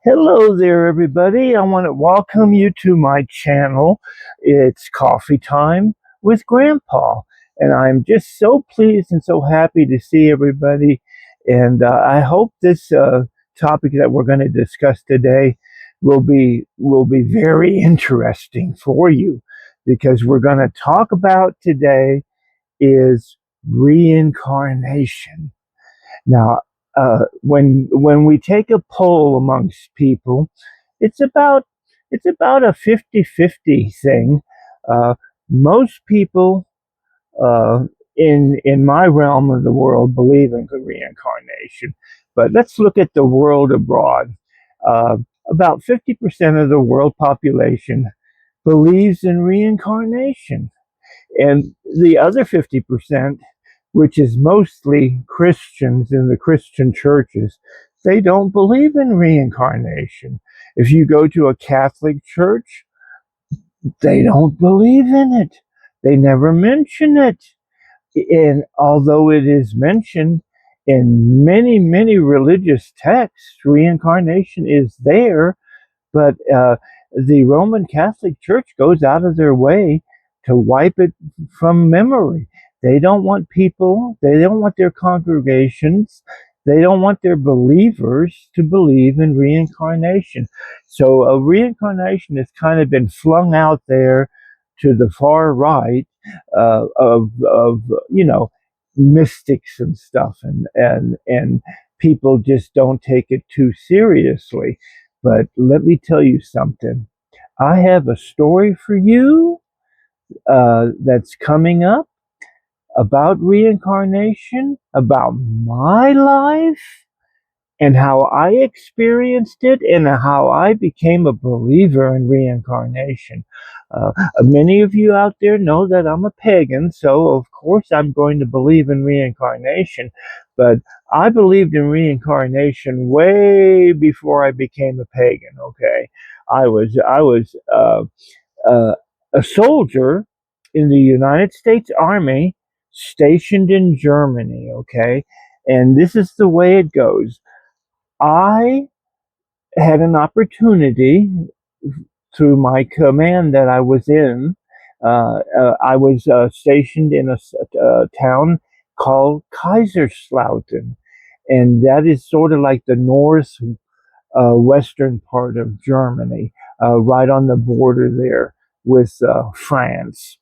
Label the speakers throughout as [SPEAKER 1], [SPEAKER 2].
[SPEAKER 1] Hello there, everybody. I want to welcome you to my channel. It's Coffee Time with Grandpa, and I'm just so pleased and so happy to see everybody. And I hope this topic that we're going to discuss today will be very interesting for you, because we're going to talk about today is reincarnation. Now, when we take a poll amongst people, it's about it's about a 50-50 thing. Uh, Most people uh, in my realm of the world believe in reincarnation, but let's look at the world abroad. Uh, about 50% of the world population believes in reincarnation. And the other 50%, which is mostly Christians in the Christian churches, they don't believe in reincarnation. If you go to a Catholic church, they don't believe in it. They never mention it. And although it is mentioned in many, many religious texts, reincarnation is there, but the Roman Catholic Church goes out of their way to wipe it from memory. They don't want people, they don't want their congregations, they don't want their believers to believe in reincarnation. So reincarnation has kind of been flung out there to the far right of mystics and stuff, and people just don't take it too seriously. But let me tell you something. I have a story for you that's coming up about reincarnation, about my life, and how I experienced it, and how I became a believer in reincarnation. Many of you out there know that I'm a pagan, so of course I'm going to believe in reincarnation. But I believed in reincarnation way before I became a pagan. Okay, I was a soldier in the United States Army stationed in Germany. Okay, and this is the way it goes. I had an opportunity through my command that I was in. I was stationed in a town called Kaiserslautern, and that is sort of like the north western part of Germany, right on the border there with France,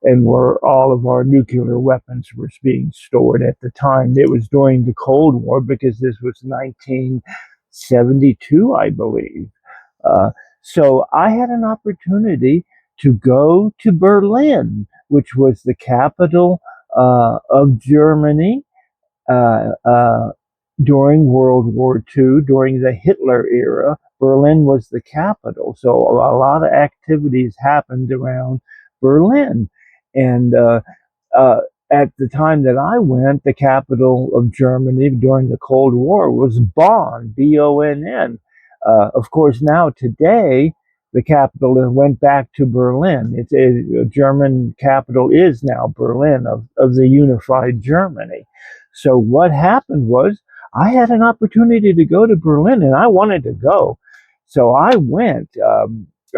[SPEAKER 1] and where all of our nuclear weapons were being stored at the time. It was during the Cold War, because this was 1972, I believe. Uh, so I had an opportunity to go to Berlin, which was the capital of Germany, uh, uh, during World War II, during the Hitler era. Berlin was the capital. So a lot of activities happened around Berlin. And uh, at the time that I went, the capital of Germany during the Cold War was Bonn, Bonn. Of course, now today, the capital went back to Berlin. It's a German capital is now Berlin of the unified Germany. So what happened was I had an opportunity to go to Berlin, and I wanted to go. So I went.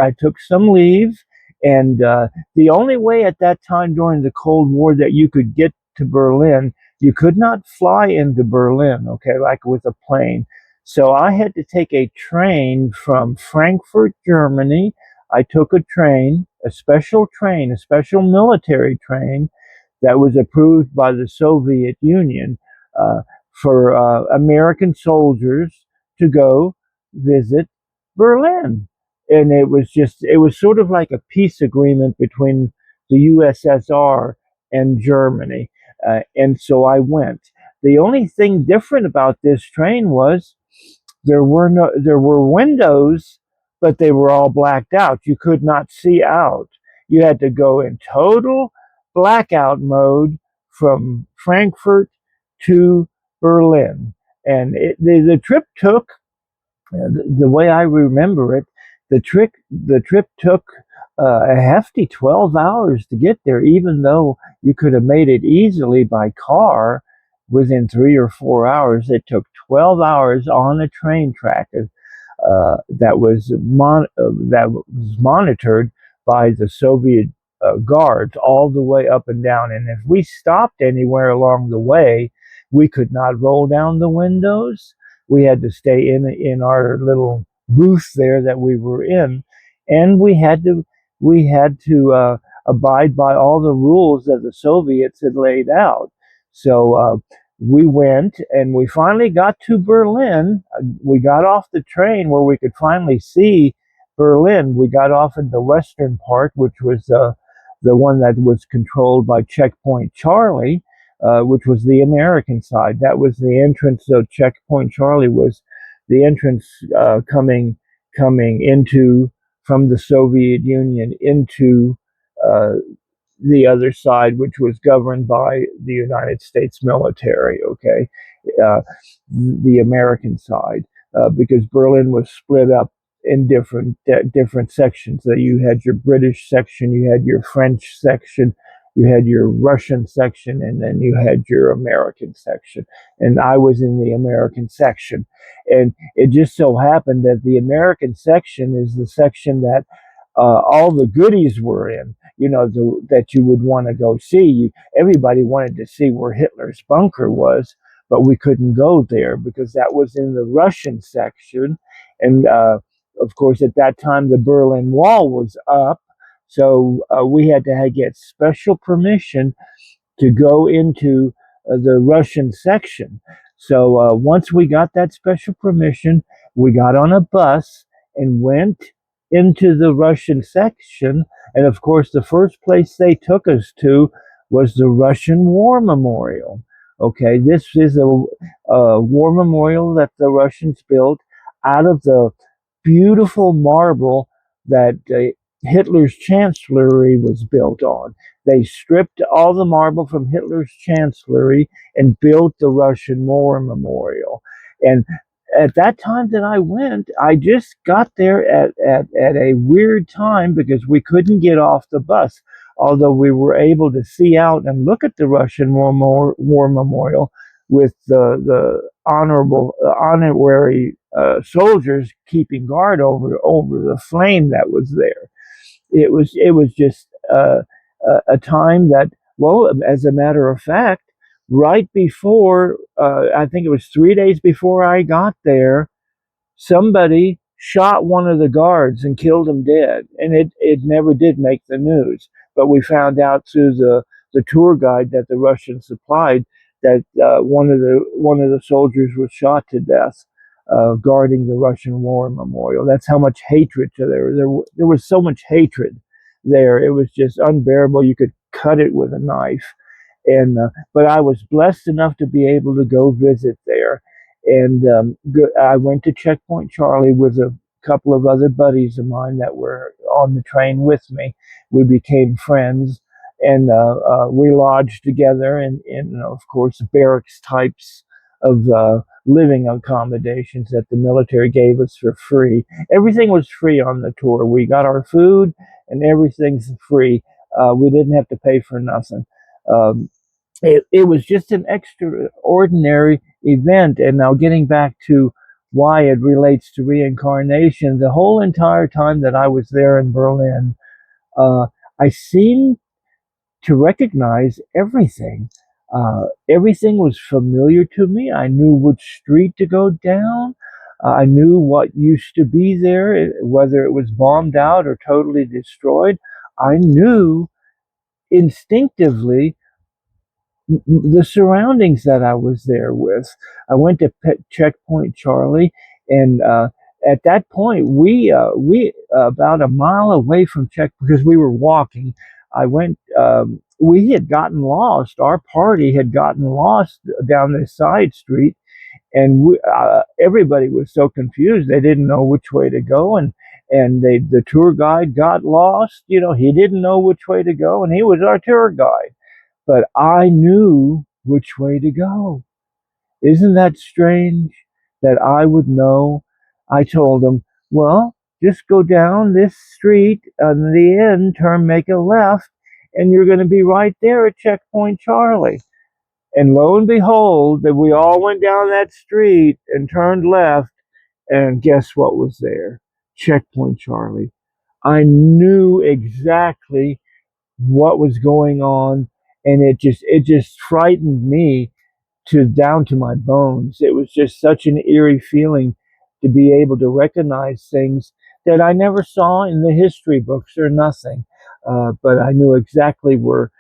[SPEAKER 1] I took some leave, and the only way at that time during the Cold War that you could get to Berlin, you could not fly into Berlin, okay, like with a plane. So I had to take a train from Frankfurt, Germany. I took a train, a special military train that was approved by the Soviet Union uh, for American soldiers to go visit Berlin. And it was sort of like a peace agreement between the USSR and Germany. And so I went. The only thing different about this train was there were windows, but they were all blacked out. You could not see out. You had to go in total blackout mode from Frankfurt to Berlin. And the trip took, the way I remember it, the trip took a hefty 12 hours to get there, even though you could have made it easily by car within 3 or 4 hours. It took 12 hours on a train track. that was monitored by the Soviet guards all the way up and down. And if we stopped anywhere along the way, we could not roll down the windows. We had to stay in our little booth there that we were in, and we had to abide by all the rules that the Soviets had laid out. So we went and we finally got to Berlin. We got off the train where we could finally see Berlin. We got off in the western part, which was the one that was controlled by Checkpoint Charlie, which was the American side. That was the entrance. So Checkpoint Charlie was the entrance coming into from the Soviet Union into uh, the other side, which was governed by the United States military. Okay, uh, the American side, because Berlin was split up in different sections. So you had your British section, you had your French section, you had your Russian section, and then you had your American section. And I was in the American section, and it just so happened that the American section is the section that all the goodies were in, that you would want to go see. Everybody wanted to see where Hitler's bunker was, but we couldn't go there because that was in the Russian section. And of course, at that time, the Berlin Wall was up. So we had to get special permission to go into the Russian section. So once we got that special permission, we got on a bus and went into the Russian section. And of course, the first place they took us to was the Russian War Memorial. Okay, this is a war memorial that the Russians built out of the beautiful marble that Hitler's chancellery was built on. They stripped all the marble from Hitler's chancellery and built the Russian War Memorial. And at that time that I went, I just got there at a weird time because we couldn't get off the bus. Although we were able to see out and look at the Russian War Memorial with the honorary soldiers keeping guard over the flame that was there. It was just a time that, well, as a matter of fact, right before I think it was 3 days before I got there, somebody shot one of the guards and killed him dead, and it never did make the news. But we found out through the tour guide that the Russians supplied that one of the soldiers was shot to death guarding the Russian War Memorial. That's how much hatred there was so much hatred there. It was just unbearable. You could cut it with a knife. And but I was blessed enough to be able to go visit there, and I went to Checkpoint Charlie with a couple of other buddies of mine that were on the train with me. We became friends, and we lodged together in of course, barracks types of living accommodations that the military gave us for free. Everything was free on the tour. We got our food, and everything's free. We didn't have to pay for nothing. Um, it was just an extraordinary event. And now, getting back to why it relates to reincarnation, the whole entire time that I was there in Berlin, uh, I seemed to recognize everything. Everything was familiar to me. I knew which street to go down. I knew what used to be there, whether it was bombed out or totally destroyed. I knew instinctively the surroundings that I was there with. I went to Checkpoint Charlie, and at that point, we about a mile away from Check because we were walking. I went. We had gotten lost. Our party had gotten lost down this side street, and everybody was so confused they didn't know which way to go. And the tour guide got lost. He didn't know which way to go, and he was our tour guide, but I knew which way to go. Isn't that strange that I would know? I told him, well, just go down this street, and the end, turn, make a left, and you're going to be right there at Checkpoint Charlie. And lo and behold, that we all went down that street and turned left, And guess what was there? Checkpoint Charlie. I knew exactly what was going on, and it just frightened me to down to my bones. It was just such an eerie feeling to be able to recognize things that I never saw in the history books or nothing. But I knew exactly where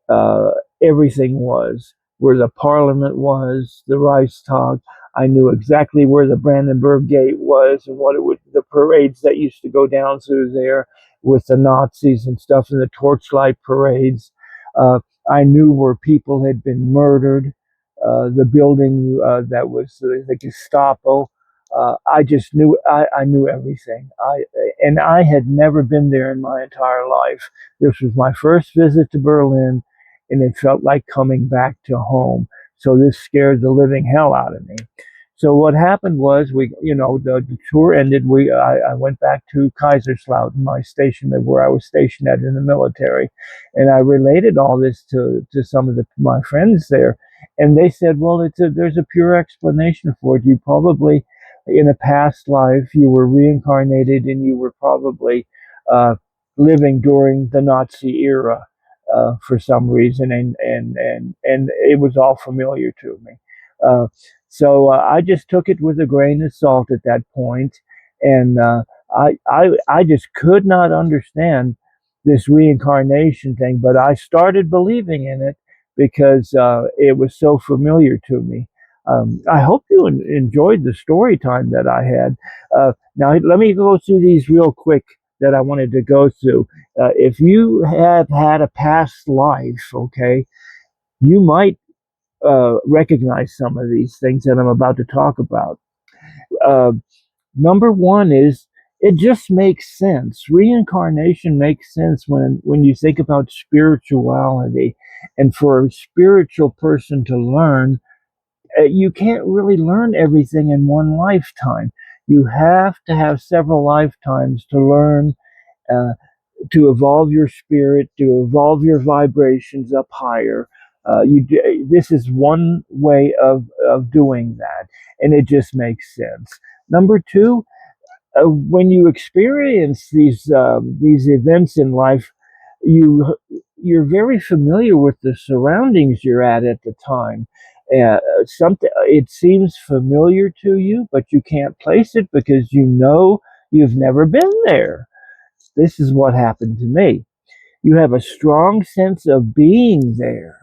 [SPEAKER 1] uh, everything was, where the Parliament was, the Reichstag. I knew exactly where the Brandenburg Gate was and what it would, the parades that used to go down through there with the Nazis and stuff, and the torchlight parades. Uh, I knew where people had been murdered, the building that was the Gestapo. I just knew I knew everything. I had never been there in my entire life. This was my first visit to Berlin, and it felt like coming back to home. So this scared the living hell out of me. So what happened was the tour ended. I went back to Kaiserslautern, my station where I was stationed at in the military, and I related all this to some of my friends there, and they said, "Well, there's a pure explanation for it. You probably, in a past life, you were reincarnated, and you were probably uh, living during the Nazi era." For some reason, and it was all familiar to me. Uh, so I just took it with a grain of salt at that point, and I just could not understand this reincarnation thing, but I started believing in it because it was so familiar to me. I hope you enjoyed the story time that I had. Now let me go through these real quick that I wanted to go through. If you have had a past life, okay, you might recognize some of these things that I'm about to talk about. Uh, Number one is it just makes sense. Reincarnation makes sense when you think about spirituality, and for a spiritual person to learn, you can't really learn everything in one lifetime. You have to have several lifetimes to learn. Uh, to evolve your spirit, to evolve your vibrations up higher. This is one way of doing that, and it just makes sense. Number two, when you experience these events in life, you you're very familiar with the surroundings you're at the time. Something it seems familiar to you, but you can't place it because you know you've never been there. This is what happened to me. You have a strong sense of being there.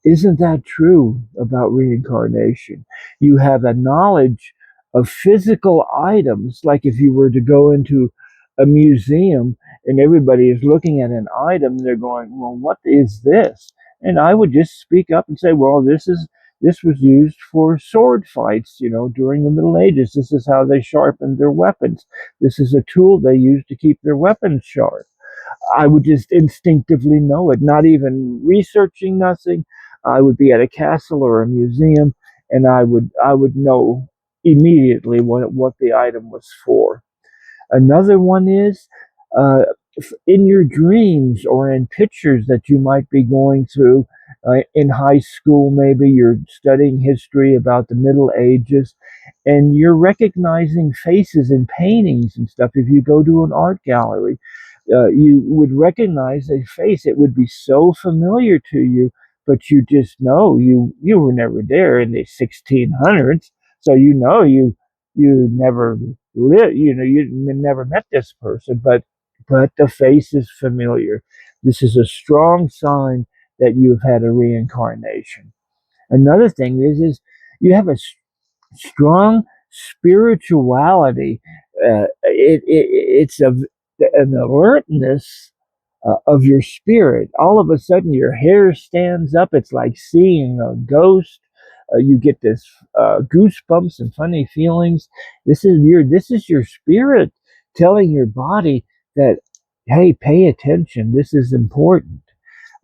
[SPEAKER 1] Isn't that true about reincarnation? You have a knowledge of physical items, like if you were to go into a museum and everybody is looking at an item, they're going, "Well, what is this?" And I would just speak up and say, "Well, this was used for sword fights, during the Middle Ages. This is how they sharpened their weapons. This is a tool they used to keep their weapons sharp." I would just instinctively know it, not even researching nothing. I would be at a castle or a museum, and I would know immediately what the item was for. Another one is uh, in your dreams or in pictures that you might be going through in high school. Maybe you're studying history about the Middle Ages, and you're recognizing faces in paintings and stuff. If you go to an art gallery, you would recognize a face. It would be so familiar to you, but you just know you were never there in the 1600s, so you never lived. You never met this person, but the face is familiar. This is a strong sign that you've had a reincarnation. Another thing is you have a strong spirituality. It's an alertness of your spirit. All of a sudden, your hair stands up. It's like seeing a ghost. You get this goosebumps and funny feelings. This is your spirit telling your body that, hey, pay attention. This is important.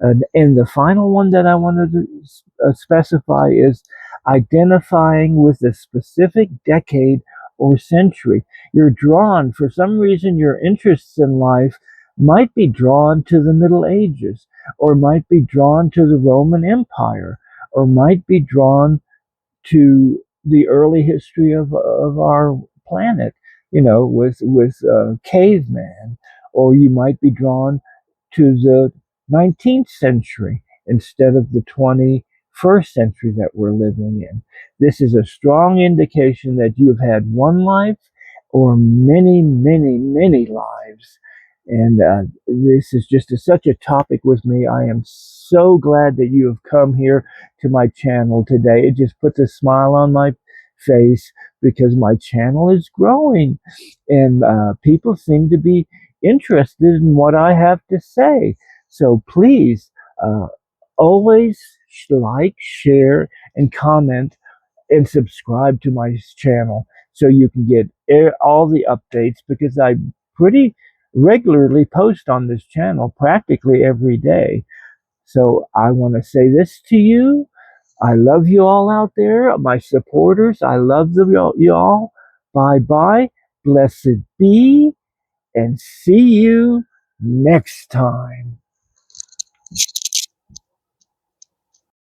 [SPEAKER 1] And the final one that I wanted to specify is identifying with a specific decade or century. You're drawn, for some reason, your interests in life might be drawn to the Middle Ages, or might be drawn to the Roman Empire, or might be drawn to the early history of our planet, with caveman, or you might be drawn to the 19th century instead of the 21st century that we're living in. This is a strong indication that you've had one life or many, many, many lives. And this is just such a topic with me. I am so glad that you have come here to my channel today. It just puts a smile on my face because my channel is growing and people seem to be interested in what I have to say. So please, uh, always like, share, and comment and subscribe to my channel so you can get all the updates because I pretty regularly post on this channel practically every day. So I want to say this to you. I love you all out there, my supporters. I love you all. Bye bye. Blessed be and see you next time.